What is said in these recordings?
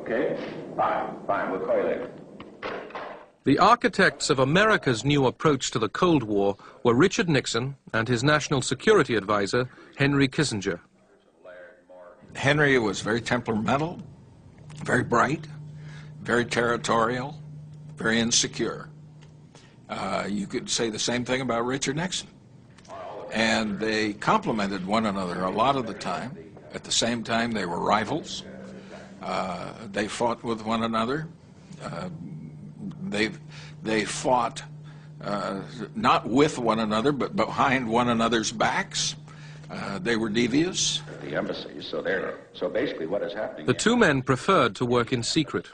Okay? Fine. We'll call you later. The architects of America's new approach to the Cold War were Richard Nixon and his national security advisor, Henry Kissinger. Henry was very temperamental, very bright, very territorial, very insecure. You could say the same thing about Richard Nixon. And they complemented one another a lot of the time. At the same time, they were rivals. They fought with one another. They fought not with one another, but behind one another's backs. They were devious. The embassies, so basically what is happening... The two men preferred to work in secret.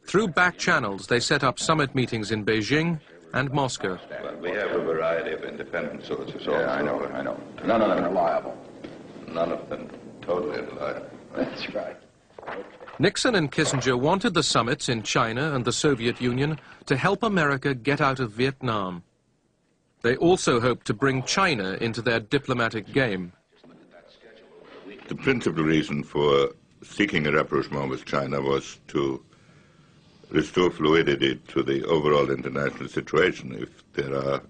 Through back channels, they set up summit meetings in Beijing and Moscow. Well, we have a variety of independent sources. Yeah, I know. None of them reliable. None of them totally reliable. That's right. Nixon and Kissinger wanted the summits in China and the Soviet Union to help America get out of Vietnam. They also hoped to bring China into their diplomatic game. The principal reason for seeking a rapprochement with China was to restore fluidity to the overall international situation. If there are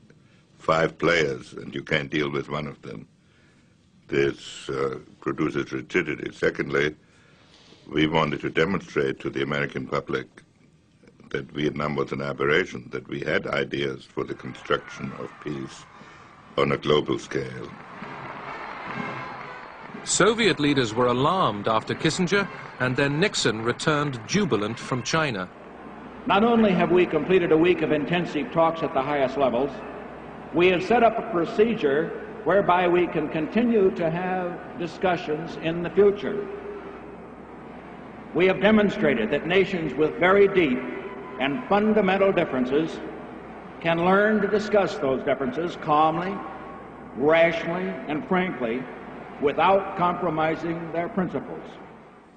5 players and you can't deal with one of them, this produces rigidity. Secondly, we wanted to demonstrate to the American public that Vietnam was an aberration, that we had ideas for the construction of peace on a global scale. Soviet leaders were alarmed after Kissinger, and then Nixon returned jubilant from China. Not only have we completed a week of intensive talks at the highest levels, we have set up a procedure whereby we can continue to have discussions in the future. We have demonstrated that nations with very deep and fundamental differences can learn to discuss those differences calmly, rationally, and frankly, without compromising their principles.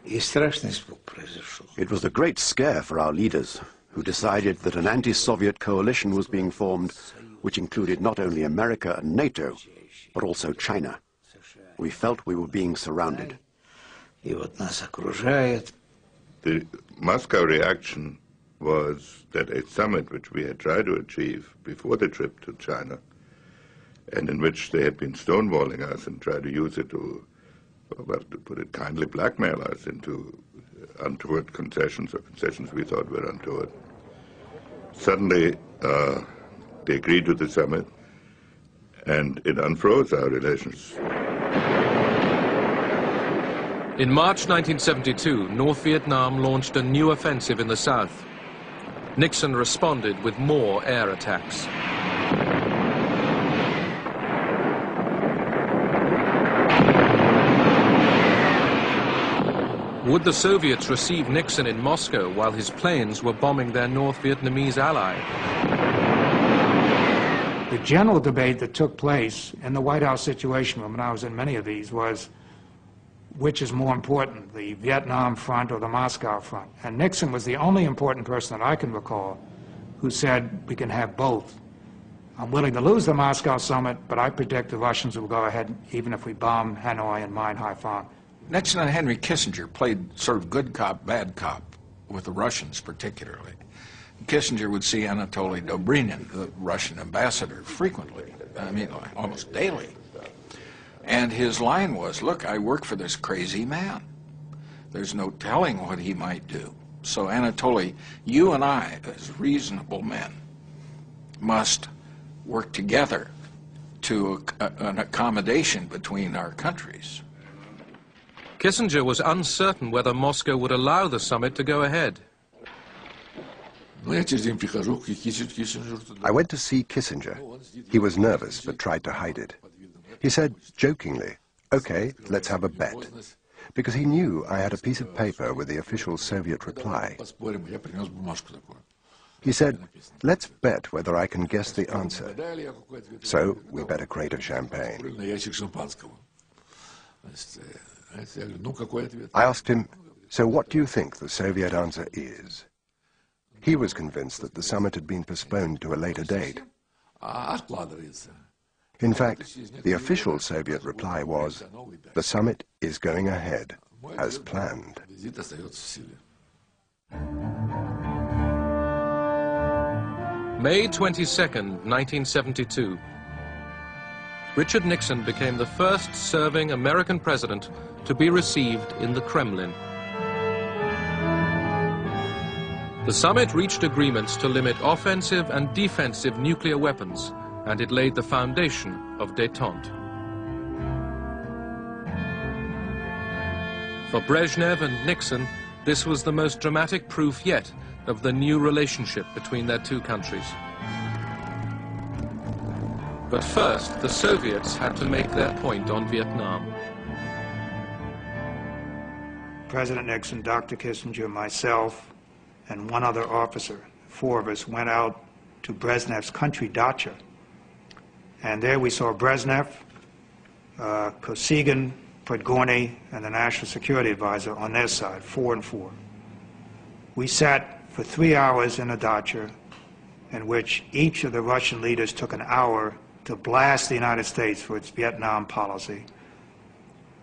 It was a great scare for our leaders, who decided that an anti-Soviet coalition was being formed, which included not only America and NATO, but also China. We felt we were being surrounded. The Moscow reaction was that a summit which we had tried to achieve before the trip to China, and in which they had been stonewalling us and tried to use it to, well, to put it kindly, blackmail us into untoward concessions, or concessions we thought were untoward. Suddenly, they agreed to the summit, and it unfroze our relations. In March 1972, North Vietnam launched a new offensive in the south. Nixon responded with more air attacks. Would the Soviets receive Nixon in Moscow while his planes were bombing their North Vietnamese ally? The general debate that took place in the White House Situation Room, and I was in many of these, was which is more important, the Vietnam front or the Moscow front? And Nixon was the only important person that I can recall who said we can have both. I'm willing to lose the Moscow summit, but I predict the Russians will go ahead even if we bomb Hanoi and mine Haiphong. Nixon and Henry Kissinger played sort of good cop, bad cop with the Russians particularly. Kissinger would see Anatoly Dobrynin, the Russian ambassador, frequently, I mean, almost daily. And his line was, look, I work for this crazy man. There's no telling what he might do. So Anatoly, you and I, as reasonable men, must work together to an accommodation between our countries. Kissinger was uncertain whether Moscow would allow the summit to go ahead. I went to see Kissinger. He was nervous but tried to hide it. He said jokingly, "Okay, let's have a bet," because he knew I had a piece of paper with the official Soviet reply. He said, "Let's bet whether I can guess the answer." So we bet a crate of champagne. I asked him, "So what do you think the Soviet answer is?" He was convinced that the summit had been postponed to a later date. In fact, the official Soviet reply was, "The summit is going ahead, as planned." May 22nd, 1972. Richard Nixon became the first serving American president to be received in the Kremlin. The summit reached agreements to limit offensive and defensive nuclear weapons, and it laid the foundation of Detente. For Brezhnev and Nixon, this was the most dramatic proof yet of the new relationship between their two countries. But first, the Soviets had to make their point on Vietnam. President Nixon, Dr. Kissinger, myself, and one other officer, 4 of us, went out to Brezhnev's country dacha. And there we saw Brezhnev, Kosygin, Podgorny, and the National Security Advisor on their side, 4 and 4. We sat for 3 hours in a dacha in which each of the Russian leaders took an hour to blast the United States for its Vietnam policy,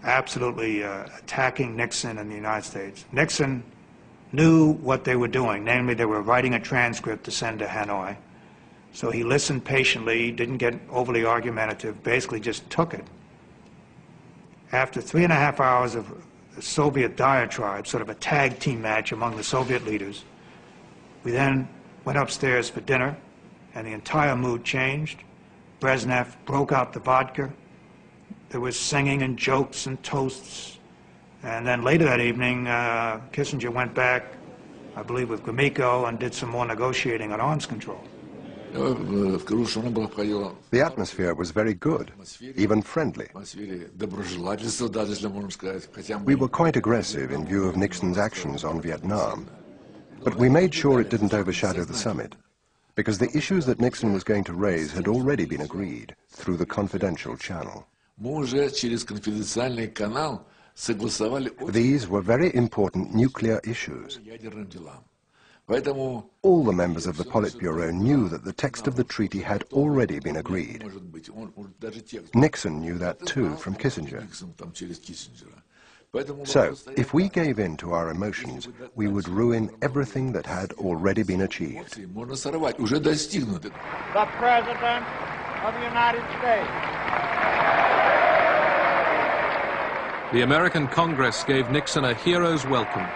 absolutely attacking Nixon and the United States. Nixon knew what they were doing, namely they were writing a transcript to send to Hanoi. So he listened patiently, didn't get overly argumentative, basically just took it. After 3.5 hours of a Soviet diatribe, sort of a tag team match among the Soviet leaders, we then went upstairs for dinner, and the entire mood changed. Brezhnev broke out the vodka. There was singing and jokes and toasts. And then later that evening, Kissinger went back, I believe with Gromyko, and did some more negotiating on arms control. The atmosphere was very good, even friendly. We were quite aggressive in view of Nixon's actions on Vietnam, but we made sure it didn't overshadow the summit, because the issues that Nixon was going to raise had already been agreed through the confidential channel. These were very important nuclear issues. All the members of the Politburo knew that the text of the treaty had already been agreed. Nixon knew that too from Kissinger. So, if we gave in to our emotions, we would ruin everything that had already been achieved. The President of the United States. The American Congress gave Nixon a hero's welcome.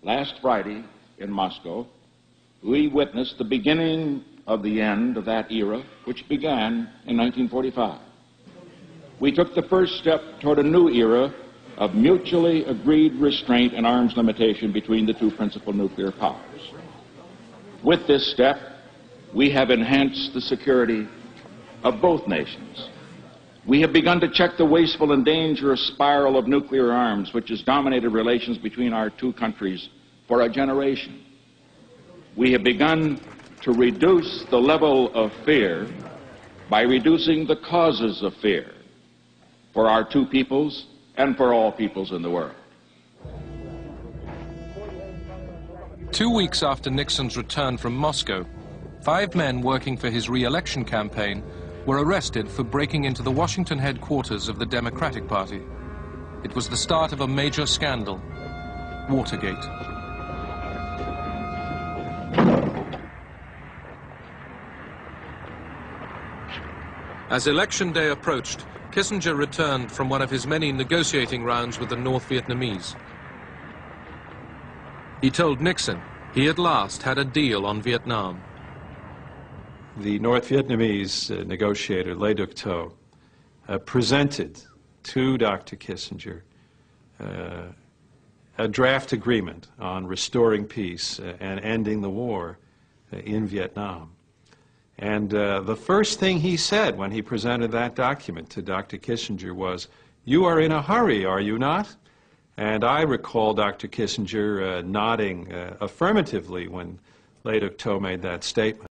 Last Friday in Moscow, we witnessed the beginning of the end of that era, which began in 1945. We took the first step toward a new era of mutually agreed restraint and arms limitation between the two principal nuclear powers. With this step, we have enhanced the security of both nations. We have begun to check the wasteful and dangerous spiral of nuclear arms, which has dominated relations between our two countries for a generation. We have begun to reduce the level of fear by reducing the causes of fear for our two peoples and for all peoples in the world. 2 weeks after Nixon's return from Moscow, 5 men working for his re-election campaign were arrested for breaking into the Washington headquarters of the Democratic Party. It was the start of a major scandal, Watergate. As election day approached, Kissinger returned from one of his many negotiating rounds with the North Vietnamese. He told Nixon he at last had a deal on Vietnam. The North Vietnamese negotiator, Le Duc Tho, presented to Dr. Kissinger a draft agreement on restoring peace and ending the war in Vietnam. And the first thing he said when he presented that document to Dr. Kissinger was, "You are in a hurry, are you not?" And I recall Dr. Kissinger nodding affirmatively when Le Duc Tho made that statement.